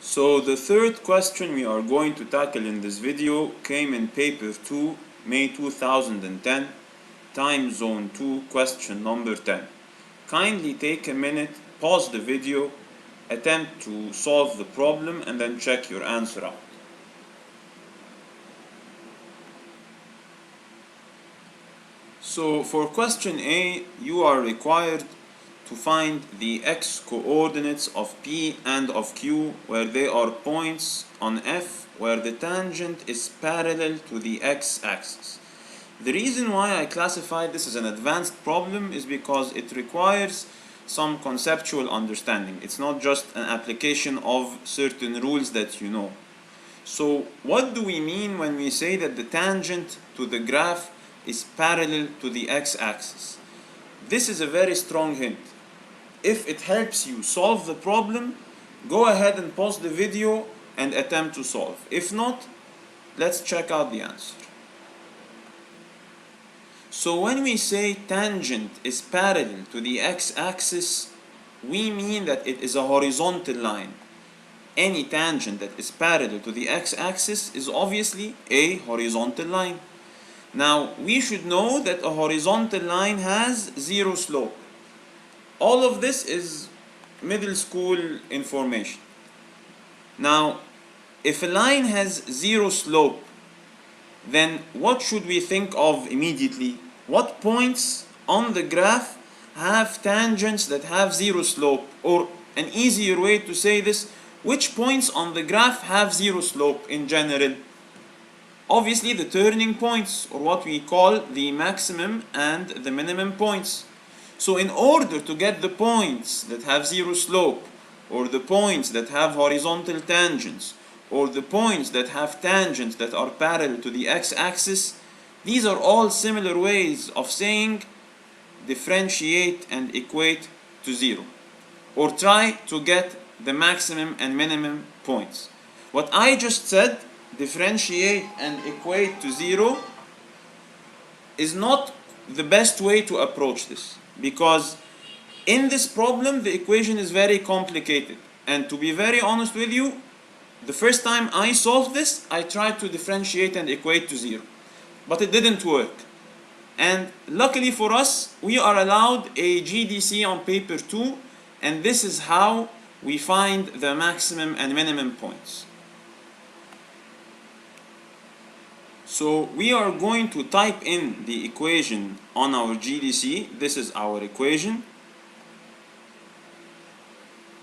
So the third question we are going to tackle in this video came in paper 2, May 2010, time zone 2, question number 10. Kindly take a minute, pause the video, attempt to solve the problem and then check your answer out. So for question A, you are required to find the x coordinates of P and of Q where they are points on F where the tangent is parallel to the x-axis. The reason why I classified this as an advanced problem is because it requires some conceptual understanding. It's not just an application of certain rules that you know. So what do we mean when we say that the tangent to the graph is parallel to the x-axis? This is a very strong hint. If it helps you solve the problem, go ahead and pause the video and attempt to solve. If not, let's check out the answer. So when we say tangent is parallel to the x-axis, we mean that it is a horizontal line. Any tangent that is parallel to the x-axis is obviously a horizontal line. Now, we should know that a horizontal line has zero slope. All of this is middle school information. Now, if a line has zero slope, then what should we think of immediately? What points on the graph have tangents that have zero slope? Or an easier way to say this, which points on the graph have zero slope in general? Obviously the turning points, or what we call the maximum and the minimum points. So in order to get the points that have zero slope, or the points that have horizontal tangents, or the points that have tangents that are parallel to the x-axis, these are all similar ways of saying differentiate and equate to zero, or try to get the maximum and minimum points. What I just said, differentiate and equate to zero, is not the best way to approach this, because in this problem the equation is very complicated, and to be very honest with you, the first time I solved this, I tried to differentiate and equate to zero, but it didn't work. And luckily for us, we are allowed a GDC on paper 2, and this is how we find the maximum and minimum points. So we are going to type in the equation on our GDC. This is our equation.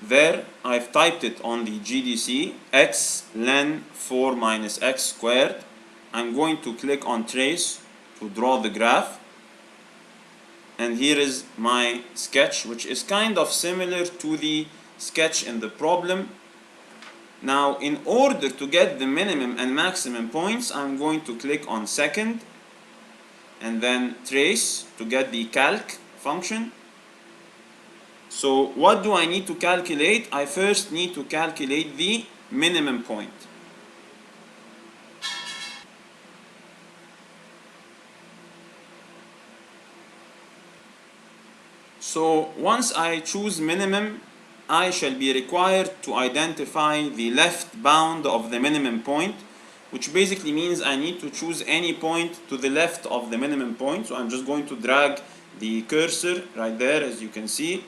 There, I've typed it on the GDC, x ln 4 minus x squared. I'm going to click on trace to draw the graph. And here is my sketch, which is kind of similar to the sketch in the problem. Now, in order to get the minimum and maximum points, I'm going to click on second and then trace to get the calc function. So what do I need to calculate? I first need to calculate the minimum point. So once I choose minimum, I shall be required to identify the left bound of the minimum point, which basically means I need to choose any point to the left of the minimum point. So I'm just going to drag the cursor right there, as you can see.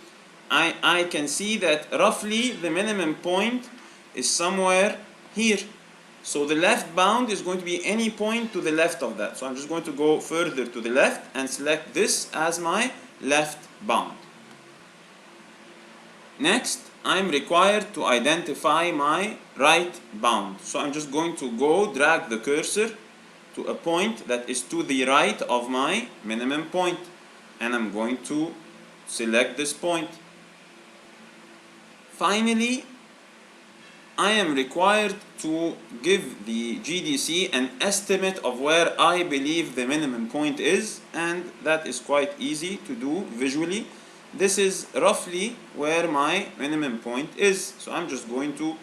I can see that roughly the minimum point is somewhere here. So the left bound is going to be any point to the left of that. So I'm just going to go further to the left and select this as my left bound. Next, I'm required to identify my right bound. So I'm just going to go drag the cursor to a point that is to the right of my minimum point. And I'm going to select this point. Finally, I am required to give the GDC an estimate of where I believe the minimum point is, and that is quite easy to do visually. This is roughly where my minimum point is, so I'm just going to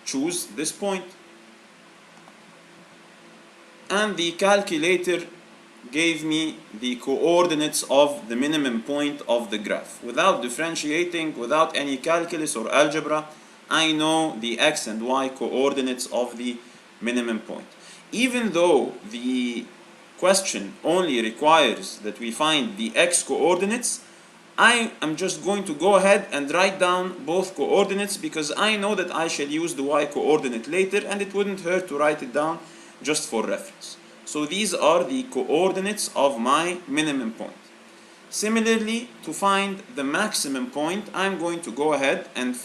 choose this point. And the calculator gave me the coordinates of the minimum point of the graph. Without differentiating, without any calculus or algebra, I know the x and y coordinates of the minimum point. Even though the question only requires that we find the x coordinates, I am just going to go ahead and write down both coordinates because I know that I shall use the y coordinate later, and it wouldn't hurt to write it down just for reference. So these are the coordinates of my minimum point. Similarly, to find the maximum point, I'm going to go ahead and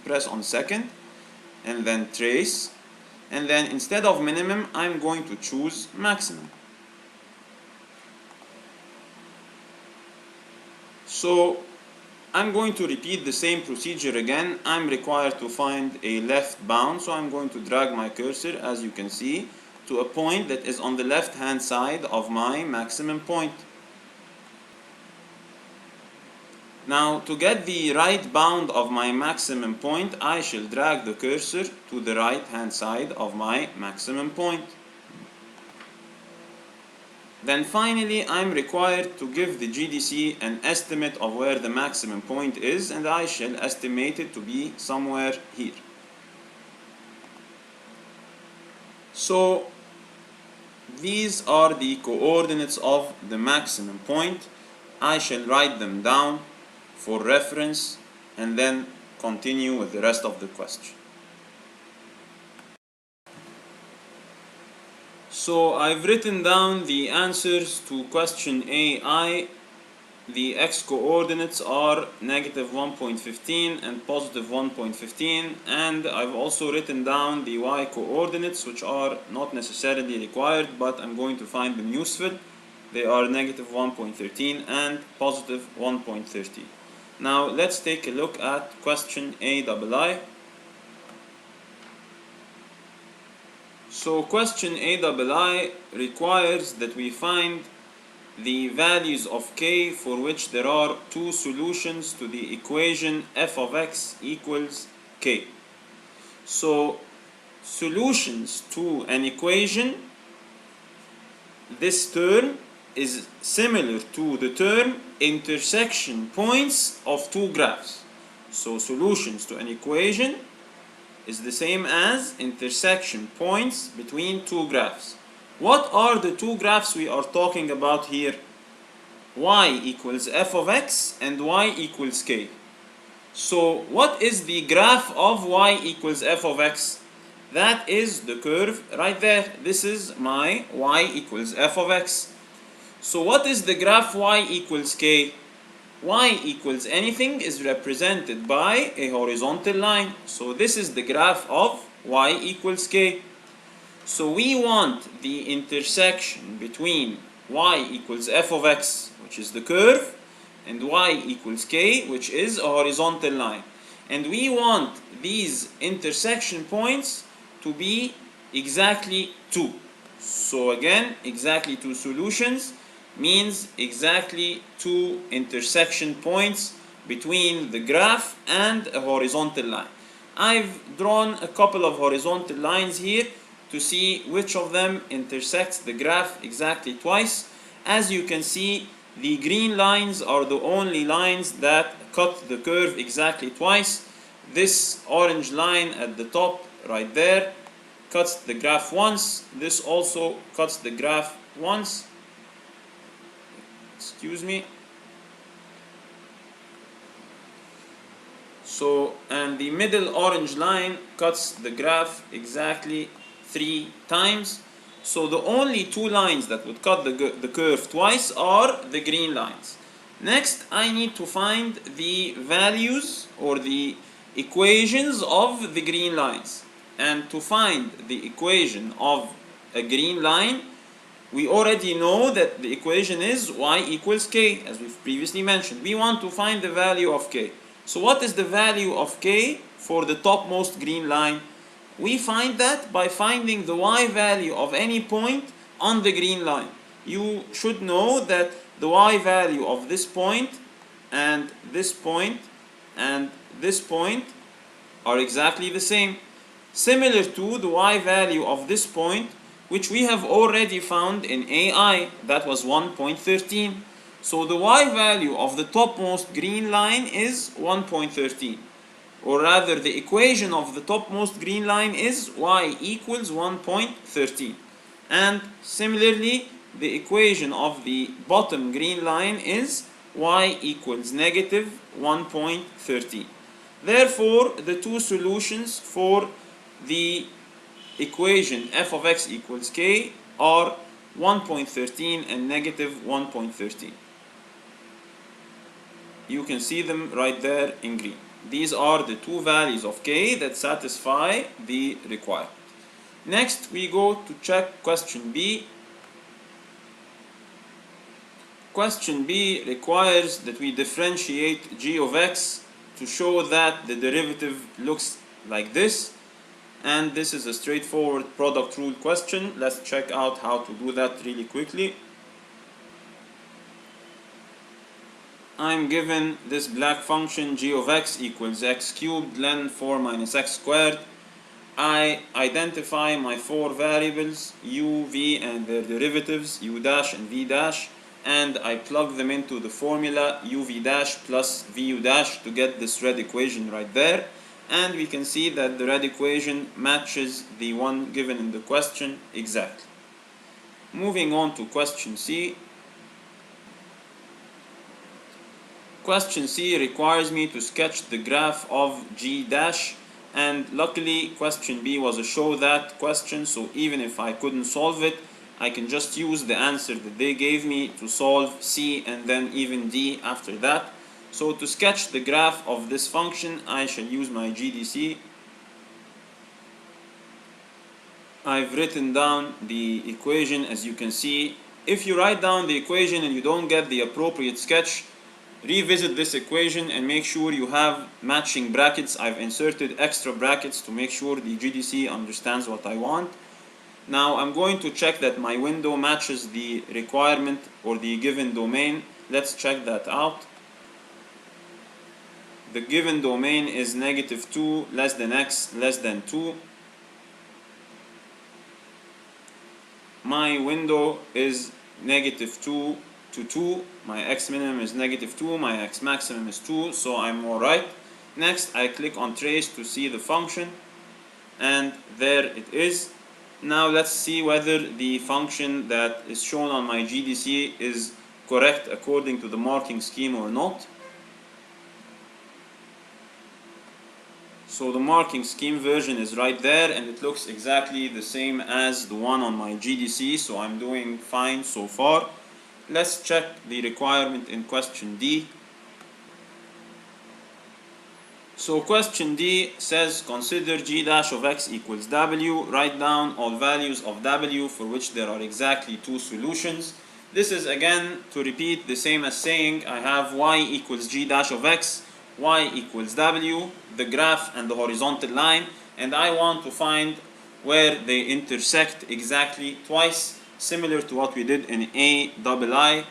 press on second and then trace, and then instead of minimum I'm going to choose maximum. So I'm going to repeat the same procedure again. I'm required to find a left bound, so I'm going to drag my cursor, as you can see, to a point that is on the left hand side of my maximum point. Now, to get the right bound of my maximum point, I shall drag the cursor to the right hand side of my maximum point. Then finally, I'm required to give the GDC an estimate of where the maximum point is, and I shall estimate it to be somewhere here. So these are the coordinates of the maximum point. I shall write them down for reference and then continue with the rest of the question. So I've written down the answers to question AI. The x coordinates are negative 1.15 and positive 1.15, and I've also written down the y coordinates, which are not necessarily required, but I'm going to find them useful. They are negative 1.13 and positive 1.13. Now let's take a look at question AII. So question AII requires that we find the values of k for which there are two solutions to the equation f of x equals k. So solutions to an equation, this term is similar to the term intersection points of two graphs. So solutions to an equation is the same as intersection points between two graphs. What are the two graphs we are talking about here? Y equals f of x and y equals k. So what is the graph of y equals f of x? That is the curve right there. This is my y equals f of x. So what is the graph y equals k? Y equals anything is represented by a horizontal line. So this is the graph of y equals k. So we want the intersection between y equals f of x, which is the curve, and y equals k, which is a horizontal line. And we want these intersection points to be exactly 2. So again, exactly 2 solutions means exactly 2 intersection points between the graph and a horizontal line. I've drawn a couple of horizontal lines here to see which of them intersects the graph exactly twice. As you can see, the green lines are the only lines that cut the curve exactly twice. This orange line at the top right there cuts the graph once. This also cuts the graph once. Excuse me. So, and the middle orange line cuts the graph exactly 3 times. So the only 2 lines that would cut the curve twice are the green lines. Next, I need to find the values or the equations of the green lines. And to find the equation of a green line, we already know that the equation is y equals k, as we've previously mentioned. We want to find the value of k. So what is the value of k for the topmost green line? We find that by finding the y value of any point on the green line. You should know that the y value of this point and this point and this point are exactly the same. Similar to the y value of this point, which we have already found in AI, that was 1.13. So the y value of the topmost green line is 1.13. or rather the equation of the topmost green line is y equals 1.13, and similarly the equation of the bottom green line is y equals negative 1.13. Therefore, the two solutions for the equation f of x equals k are 1.13 and negative 1.13. You can see them right there in green. These are the two values of k that satisfy the requirement. Next, we go to check question B. Question B requires that we differentiate g of x to show that the derivative looks like this. And this is a straightforward product rule question. Let's check out how to do that really quickly. I'm given this black function g of x equals x cubed ln 4 minus x squared. I identify my four variables u, v and their derivatives u dash and v dash, and I plug them into the formula uv dash plus vu dash to get this red equation right there. And we can see that the red equation matches the one given in the question exactly. Moving on to question C. Question C requires me to sketch the graph of g dash, and luckily question B was a show that question, so even if I couldn't solve it, I can just use the answer that they gave me to solve C and then even D after that. So to sketch the graph of this function, I shall use my GDC. I've written down the equation as you can see. If you write down the equation and you don't get the appropriate sketch, revisit this equation and make sure you have matching brackets. I've inserted extra brackets to make sure the GDC understands what I want. Now I'm going to check that my window matches the requirement or the given domain. Let's check that out. The given domain is negative 2 less than x less than 2. My window is negative 2 to 2. My x minimum is negative 2. My x maximum is 2. So I'm alright. Next, I click on trace to see the function. And there it is. Now let's see whether the function that is shown on my GDC is correct according to the marking scheme or not. So the marking scheme version is right there and it looks exactly the same as the one on my GDC, so I'm doing fine so far. Let's check the requirement in question D. So question D says consider g dash of x equals w. Write down all values of w for which there are exactly two solutions. This is again to repeat the same as saying I have y equals g dash of x, y equals w, the graph and the horizontal line, and I want to find where they intersect exactly twice, similar to what we did in AII.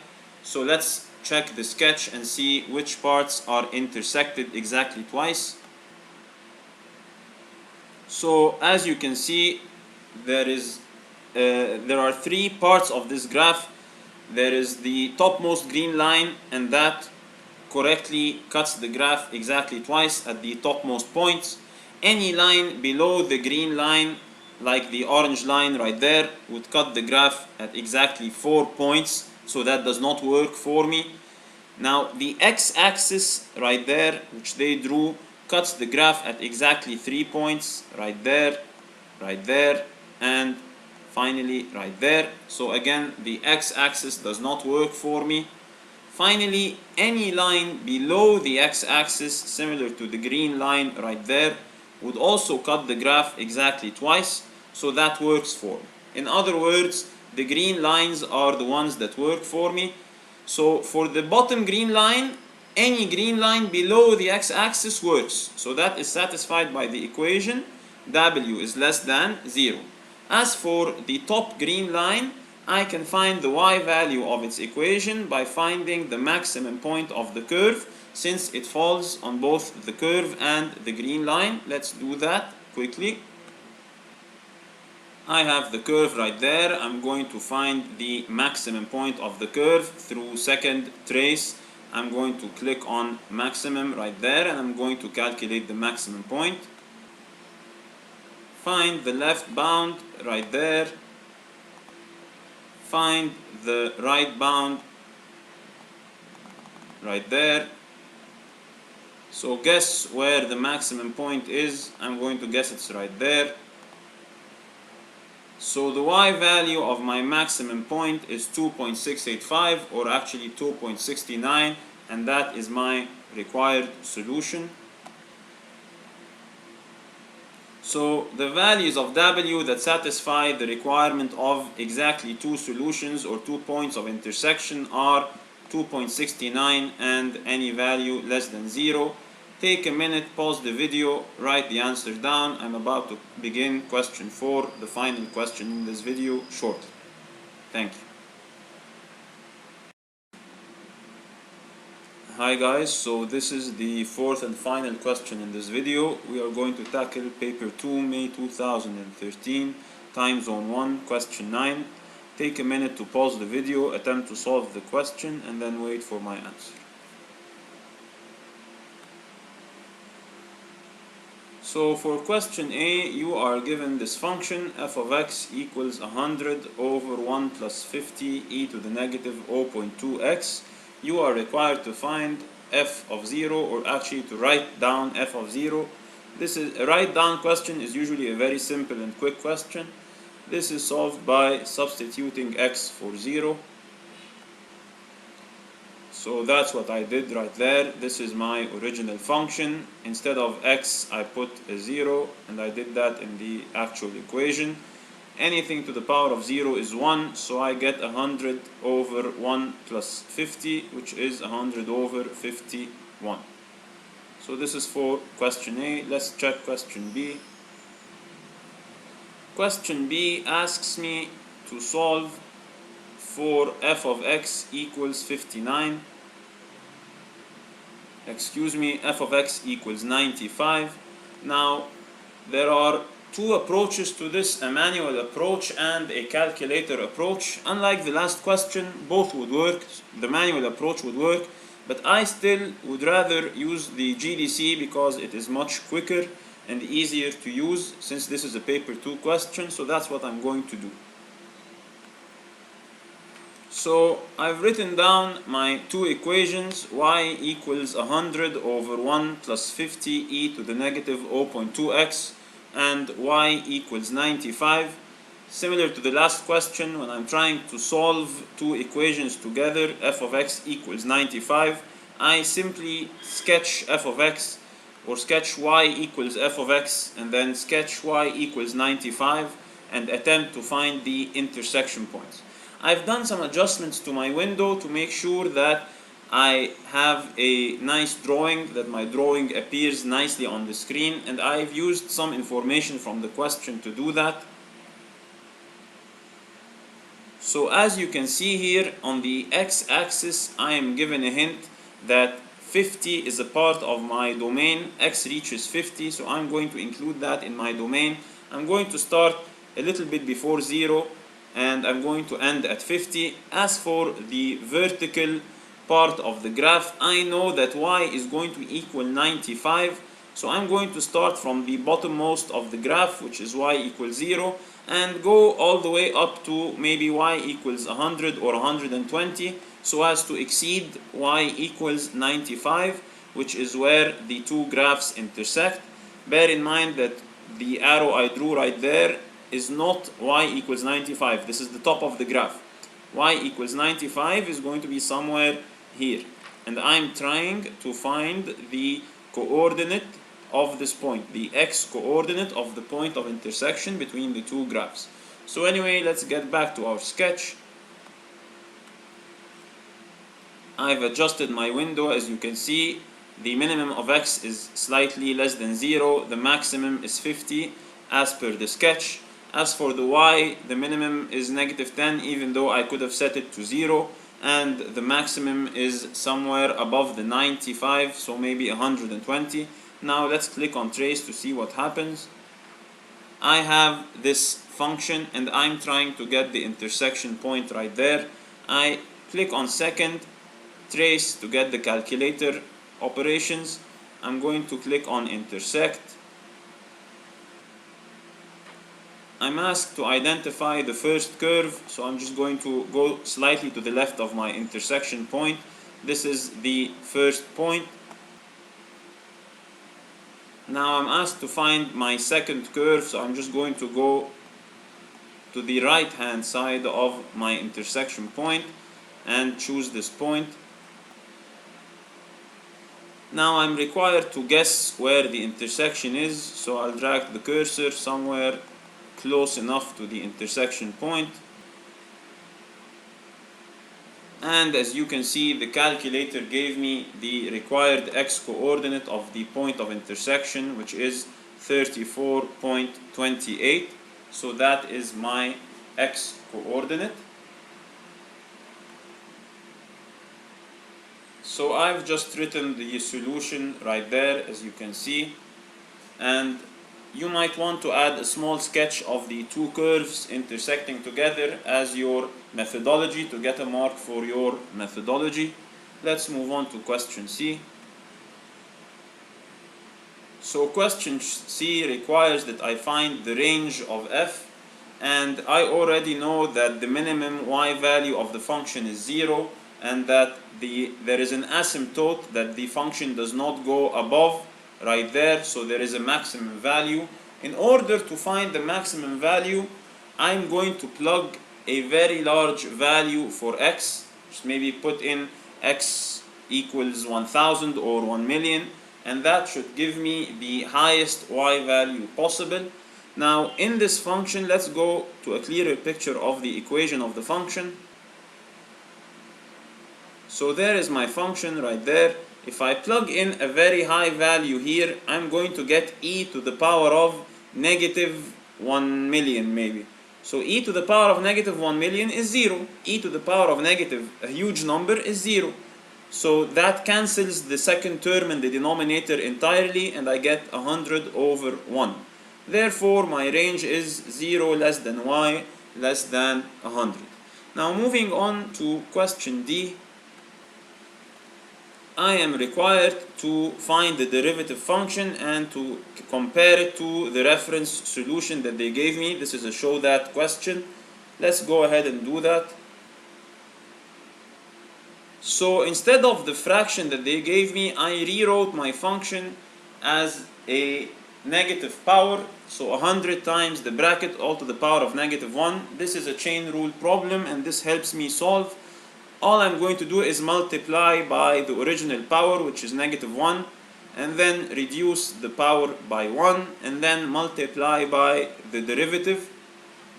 So let's check the sketch and see which parts are intersected exactly twice. So as you can see, there are three parts of this graph. There is the topmost green line, and that correctly cuts the graph exactly twice at the topmost points. Any line below the green line, like the orange line right there, would cut the graph at exactly 4 points, so that does not work for me. Now the x-axis right there, which they drew, cuts the graph at exactly 3 points, right there, and finally right there. So again, the x-axis does not work for me. Finally, any line below the x-axis, similar to the green line right there, would also cut the graph exactly twice, so that works for me. In other words, the green lines are the ones that work for me. So for the bottom green line, any green line below the x-axis works. So that is satisfied by the equation w is less than 0. As for the top green line, I can find the y value of its equation by finding the maximum point of the curve, since it falls on both the curve and the green line. Let's do that quickly. I have the curve right there. I'm going to find the maximum point of the curve through second trace, I'm going to click on maximum right there, and I'm going to calculate the maximum point. Find the left bound right there. Find the right bound right there. So guess where the maximum point is. I'm going to guess it's right there. So the y value of my maximum point is 2.685, or actually 2.69, and that is my required solution. So the values of w that satisfy the requirement of exactly two solutions or 2 points of intersection are 2.69 and any value less than 0. Take a minute, pause the video, write the answer down. I'm about to begin question 4, the final question in this video, shortly. Thank you. Hi guys, so this is the fourth and final question in this video. We are going to tackle paper 2, May 2013, time zone 1, question 9. Take a minute to pause the video, attempt to solve the question, and then wait for my answer. So for question A, you are given this function f of x equals 100 over 1 plus 50 e to the negative 0.2x. You are required to find f of 0, or actually to write down f of 0. This is a write down question is usually a very simple and quick question. This is solved by substituting x for 0. So that's what I did right there. This is my original function. Instead of x, I put a 0, and I did that in the actual equation. Anything to the power of 0 is 1, so I get 100 over 1 plus 50, which is 100 over 51. So this is for question A. Let's check question B. Question B asks me to solve for f of x equals 59. F of x equals 95. Now, there are two approaches to this, a manual approach and a calculator approach. Unlike the last question, both would work. The manual approach would work, but I still would rather use the GDC because it is much quicker and easier to use, since this is a paper 2 question, so that's what I'm going to do. So I've written down my two equations, y equals 100 over 1 plus 50 e to the negative 0.2x, and y equals 95. Similar to the last question, when I'm trying to solve two equations together, f of x equals 95, I simply sketch f of x, or sketch y equals f of x, and then sketch y equals 95, and attempt to find the intersection points. I've done some adjustments to my window to make sure that I have a nice drawing, that my drawing appears nicely on the screen, and I've used some information from the question to do that. So as you can see here on the x-axis, I am given a hint that 50 is a part of my domain. X reaches 50, so I'm going to include that in my domain. I'm going to start a little bit before 0, and I'm going to end at 50. As for the vertical part of the graph, I know that y is going to equal 95, so I'm going to start from the bottommost of the graph, which is y equals 0, and go all the way up to maybe y equals 100 or 120, so as to exceed y equals 95, which is where the two graphs intersect. Bear in mind that the arrow I drew right there is not y equals 95. This is the top of the graph. Y equals 95 is going to be somewhere here, and I'm trying to find the coordinate of this point, the x coordinate of the point of intersection between the two graphs. So anyway, let's get back to our sketch. I've adjusted my window. As you can see, the minimum of x is slightly less than 0, the maximum is 50 as per the sketch. As for the y, the minimum is negative 10, even though I could have set it to 0, and the maximum is somewhere above the 95, so maybe 120. Now let's click on trace to see what happens. I have this function and I'm trying to get the intersection point right there. I click on second, trace to get the calculator operations. I'm going to click on intersect. I'm asked to identify the first curve, so I'm just going to go slightly to the left of my intersection point. This is the first point. Now I'm asked to find my second curve, so I'm just going to go to the right hand side of my intersection point and choose this point. Now I'm required to guess where the intersection is, so I'll drag the cursor somewhere close enough to the intersection point. And as you can see, the calculator gave me the required x coordinate of the point of intersection, which is 34.28. So that is my x coordinate. So I've just written the solution right there, as you can see. And you might want to add a small sketch of the two curves intersecting together as your methodology to get a mark for your methodology. Let's move on to question C. So question C requires that I find the range of f, and I already know that the minimum y value of the function is 0, and that there is an asymptote that the function does not go above right there, so there is a maximum value. In order to find the maximum value, I'm going to plug a very large value for x. Just maybe put in x equals 1000 or 1 million, and that should give me the highest y value possible. Now in this function, let's go to a clearer picture of the equation of the function. So there is my function right there. If I plug in a very high value here, I'm going to get e to the power of negative 1 million maybe. So e to the power of negative 1 million is 0. E to the power of negative, a huge number, is 0. So that cancels the second term in the denominator entirely, and I get 100 over 1. Therefore, my range is 0 less than y less than 100. Now moving on to question D. I am required to find the derivative function and to compare it to the reference solution that they gave me. This is a show that question. Let's go ahead and do that. So instead of the fraction that they gave me, I rewrote my function as a negative power. So 100 times the bracket all to the power of negative 1. This is a chain rule problem, and this helps me solve. All I'm going to do is multiply by the original power, which is negative 1, and then reduce the power by 1, and then multiply by the derivative.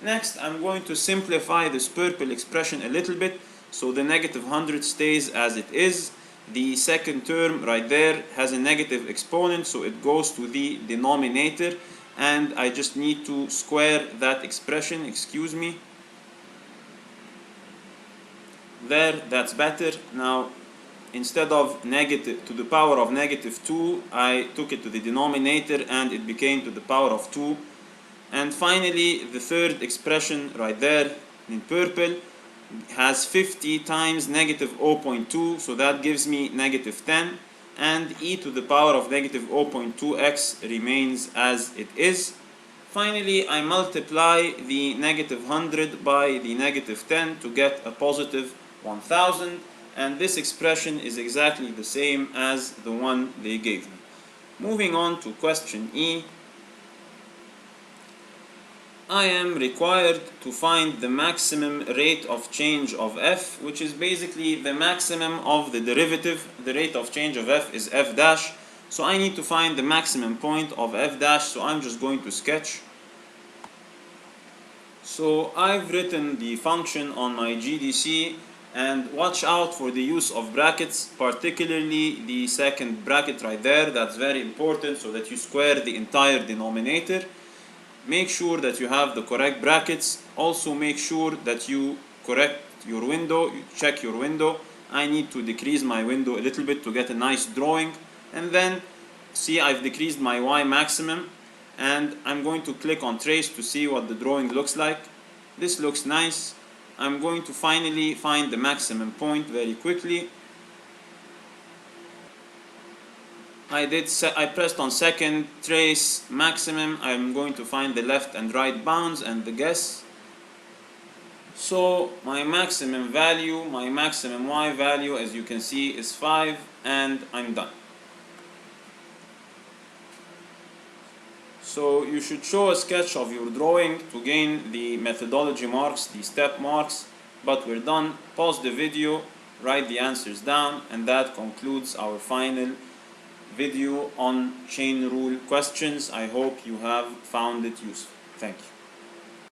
Next, I'm going to simplify this purple expression a little bit, so the negative 100 stays as it is. The second term right there has a negative exponent, so it goes to the denominator, and I just need to square that expression, excuse me. There, that's better. Now instead of negative to the power of negative 2, I took it to the denominator and it became to the power of 2. And finally, the third expression right there in purple has 50 times negative 0.2, so that gives me negative 10, and e to the power of negative 0.2x remains as it is. Finally, I multiply the negative 100 by the negative 10 to get a positive 1000, and this expression is exactly the same as the one they gave me. Moving on to question E. I am required to find the maximum rate of change of f, which is basically the maximum of the derivative. The rate of change of f is f dash, so I need to find the maximum point of f dash, so I'm just going to sketch. So I've written the function on my GDC, and watch out for the use of brackets, particularly the second bracket right there. That's very important, so that you square the entire denominator. Make sure that you have the correct brackets. Also make sure that you correct your window, you check your window. I need to decrease my window a little bit to get a nice drawing, and then see I've decreased my y maximum, and I'm going to click on trace to see what the drawing looks like. This looks nice. I'm going to finally find the maximum point very quickly. I pressed on second, trace maximum. I'm going to find the left and right bounds and the guess. So my maximum value, my maximum y value, as you can see, is 5, and I'm done. So you should show a sketch of your drawing to gain the methodology marks, the step marks, but we're done. Pause the video, write the answers down, and that concludes our final video on chain rule questions. I hope you have found it useful. Thank you.